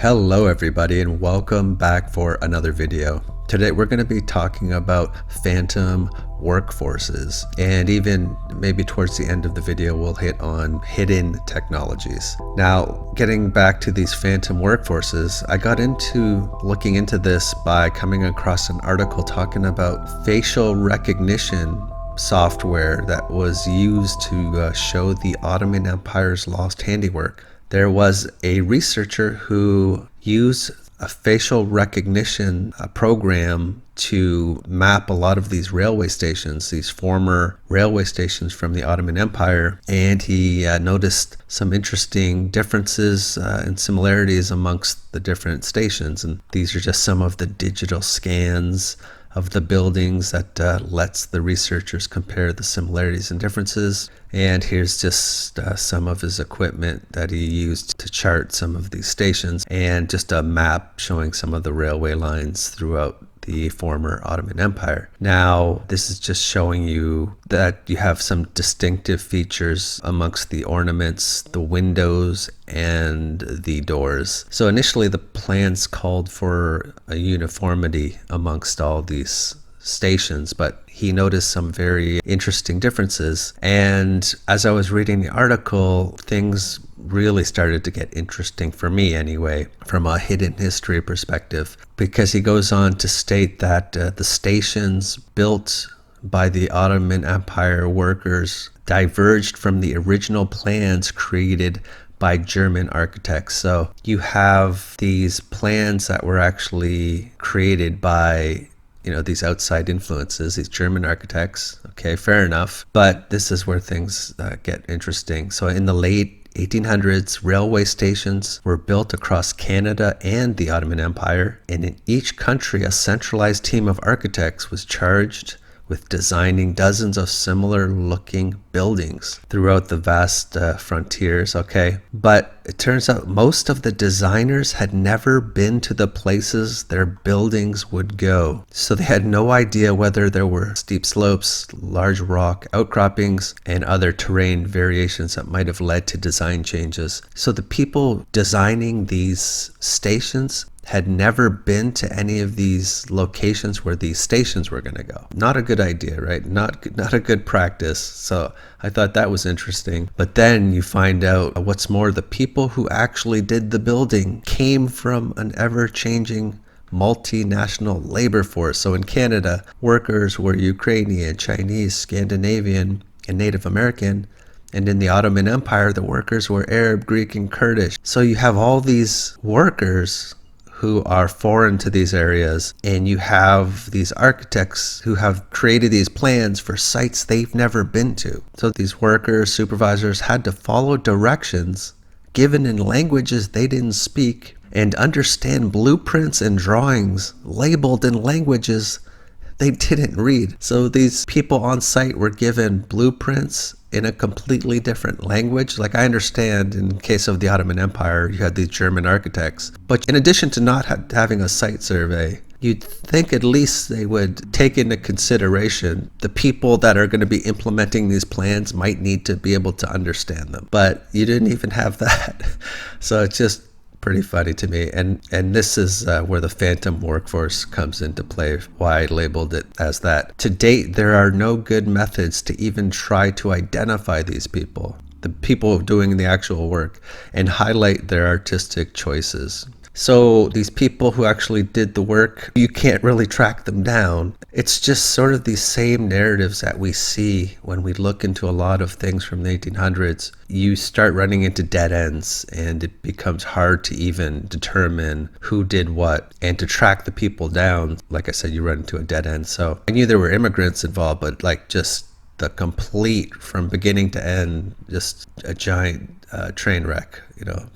Hello everybody and welcome back for another video. Today we're going to be talking about phantom workforces, and even maybe towards the end of the video we'll hit on hidden technologies. Now, getting back to these phantom workforces, I got into looking into this by coming across an article talking about facial recognition software that was used to show the Ottoman Empire's lost handiwork. There was a researcher who used a facial recognition program to map a lot of these railway stations, these former railway stations from the Ottoman Empire, and he noticed some interesting differences and similarities amongst the different stations. And these are just some of the digital scans of the buildings that lets the researchers compare the similarities and differences. And here's just some of his equipment that he used to chart some of these stations, and just a map showing some of the railway lines throughout the former Ottoman Empire. Now, this is just showing you that you have some distinctive features amongst the ornaments, the windows, and the doors. So initially the plans called for a uniformity amongst all these stations, but he noticed some very interesting differences. And as I was reading the article, things really started to get interesting for me anyway, from a hidden history perspective, because he goes on to state that the stations built by the Ottoman Empire workers diverged from the original plans created by German architects. So you have these plans that were actually created by these outside influences, these German architects. Okay, fair enough. But this is where things get interesting. So in the late 1800s, railway stations were built across Canada and the Ottoman Empire, and in each country a centralized team of architects was charged with designing dozens of similar looking buildings throughout the vast frontiers. Okay, but it turns out most of the designers had never been to the places their buildings would go, so they had no idea whether there were steep slopes, large rock outcroppings, and other terrain variations that might have led to design changes. So the people designing these stations had never been to any of these locations where these stations were going to go. Not a good idea, right? Not a good practice. So I thought that was interesting. But then you find out what's more, the people who actually did the building came from an ever-changing multinational labor force. So in Canada, workers were Ukrainian, Chinese, Scandinavian, and Native American. And in the Ottoman Empire, the workers were Arab, Greek, and Kurdish. So you have all these workers who are foreign to these areas, and you have these architects who have created these plans for sites they've never been to. So these workers, supervisors had to follow directions given in languages they didn't speak, and understand blueprints and drawings labeled in languages they didn't read. So these people on site were given blueprints in a completely different language. Like, I understand in case of the Ottoman Empire, you had these German architects, but in addition to not having a site survey, you'd think at least they would take into consideration the people that are going to be implementing these plans might need to be able to understand them. But you didn't even have that. So it's just pretty funny to me, and this is where the phantom workforce comes into play, why I labeled it as that. To date, there are no good methods to even try to identify these people, the people doing the actual work, and highlight their artistic choices. So these people who actually did the work, you can't really track them down. It's just sort of these same narratives that we see when we look into a lot of things from the 1800s. You start running into dead ends, and it becomes hard to even determine who did what, and to track the people down. Like I said, you run into a dead end. So I knew there were immigrants involved, but like just the complete, from beginning to end, just a giant train wreck,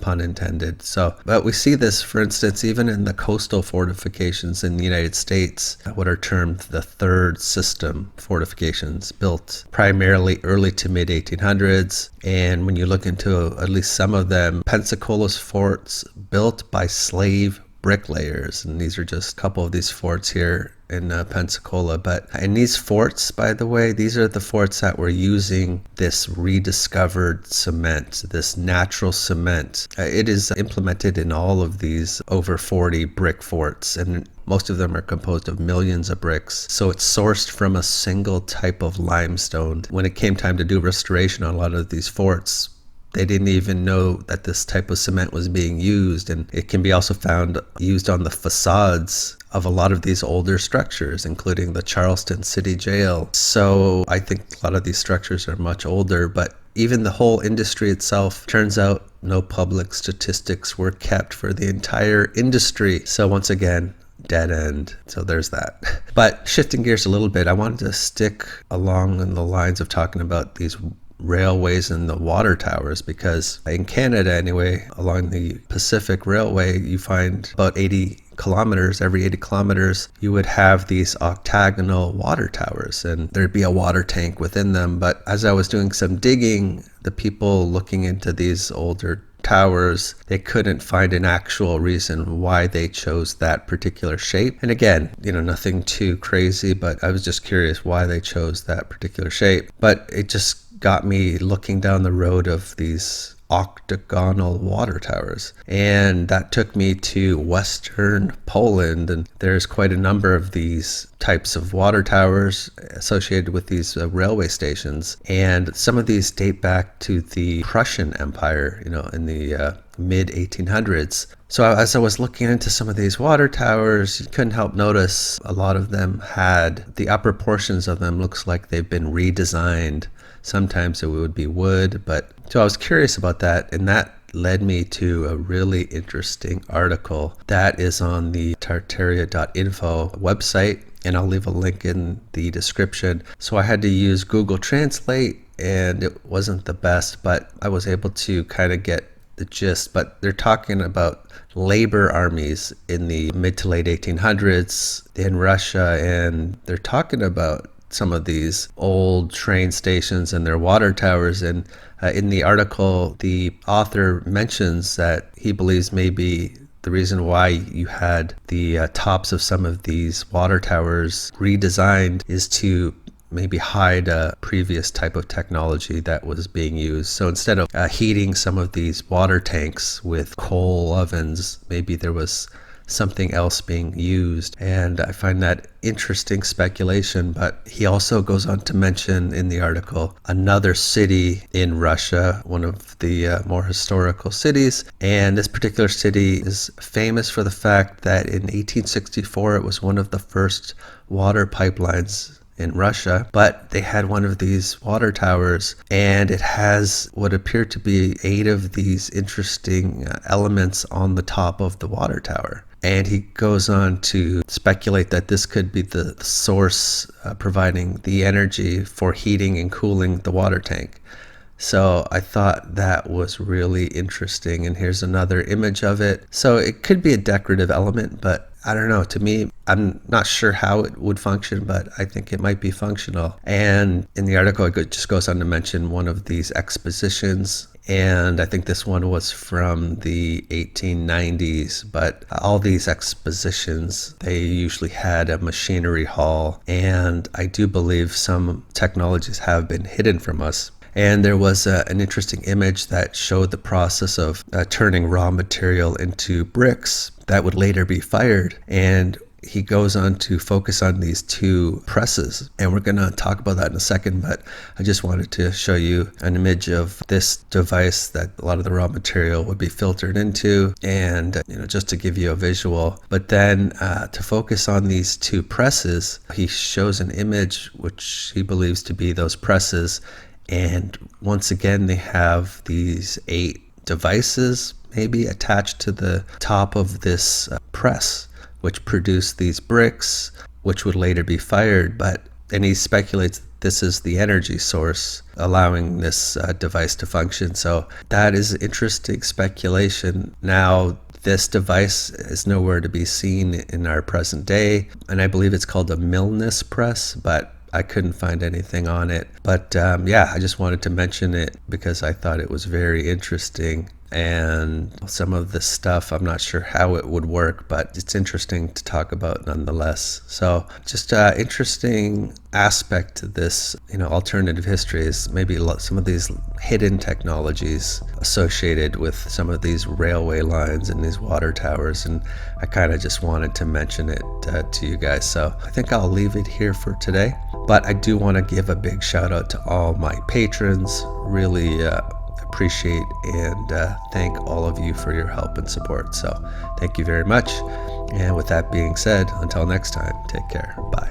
pun intended. So, but we see this, for instance, even in the coastal fortifications in the United States, what are termed the third system fortifications, built primarily early to mid 1800s. And when you look into at least some of them, Pensacola's forts built by slave bricklayers, and these are just a couple of these forts here in Pensacola. But in these forts, by the way, these are the forts that were using this rediscovered cement, this natural cement. It is implemented in all of these over 40 brick forts, and most of them are composed of millions of bricks. So it's sourced from a single type of limestone. When it came time to do restoration on a lot of these forts, they didn't even know that this type of cement was being used, and it can be also found used on the facades of a lot of these older structures, including the Charleston City Jail. So I think a lot of these structures are much older, but even the whole industry itself, turns out no public statistics were kept for the entire industry. So once again, dead end. So there's that. But shifting gears a little bit, I wanted to stick along in the lines of talking about these railways and the water towers, because in Canada anyway, along the Pacific Railway, you find about 80 kilometers, every 80 kilometers, you would have these octagonal water towers, and there'd be a water tank within them. But as I was doing some digging, the people looking into these older towers, they couldn't find an actual reason why they chose that particular shape. And again, nothing too crazy, but I was just curious why they chose that particular shape. But it just got me looking down the road of these octagonal water towers, and that took me to Western Poland, and there's quite a number of these types of water towers associated with these railway stations, and some of these date back to the Prussian Empire, in the mid 1800s. So as I was looking into some of these water towers, you couldn't help notice a lot of them had the upper portions of them looks like they've been redesigned. Sometimes it would be wood, but so I was curious about that, and that led me to a really interesting article that is on the tartaria.info website, and I'll leave a link in the description. So I had to use Google Translate, and it wasn't the best, but I was able to kind of get the gist. But they're talking about labor armies in the mid to late 1800s in Russia, and they're talking about some of these old train stations and their water towers. And in the article, the author mentions that he believes maybe the reason why you had the tops of some of these water towers redesigned is to maybe hide a previous type of technology that was being used. So instead of heating some of these water tanks with coal ovens, maybe there was something else being used. And I find that interesting speculation. But he also goes on to mention in the article another city in Russia, one of the more historical cities. And this particular city is famous for the fact that in 1864 it was one of the first water pipelines in Russia, but they had one of these water towers, and it has what appear to be 8 of these interesting elements on the top of the water tower. And he goes on to speculate that this could be the source providing the energy for heating and cooling the water tank. So I thought that was really interesting, and here's another image of it. So it could be a decorative element, but I don't know. To me, I'm not sure how it would function, but I think it might be functional. And in the article, it just goes on to mention one of these expositions, and I think this one was from the 1890s. But all these expositions, they usually had a machinery hall, and I do believe some technologies have been hidden from us. And there was an interesting image that showed the process of turning raw material into bricks that would later be fired. And he goes on to focus on these 2 presses, and we're going to talk about that in a second. But I just wanted to show you an image of this device that a lot of the raw material would be filtered into, and just to give you a visual. But then to focus on these 2 presses, he shows an image which he believes to be those presses. And once again, they have these 8 devices maybe attached to the top of this press, which produce these bricks, which would later be fired. And he speculates this is the energy source allowing this device to function. So that is interesting speculation. Now, this device is nowhere to be seen in our present day, and I believe it's called a Milnes press, but I couldn't find anything on it. But I just wanted to mention it because I thought it was very interesting. and some of the stuff, I'm not sure how it would work, but it's interesting to talk about nonetheless. So just interesting aspect to this, alternative history is maybe some of these hidden technologies associated with some of these railway lines and these water towers, and I kind of just wanted to mention it to you guys. So I think I'll leave it here for today, but I do want to give a big shout out to all my patrons. Really appreciate and thank all of you for your help and support. So thank you very much. And with that being said, until next time, take care. Bye.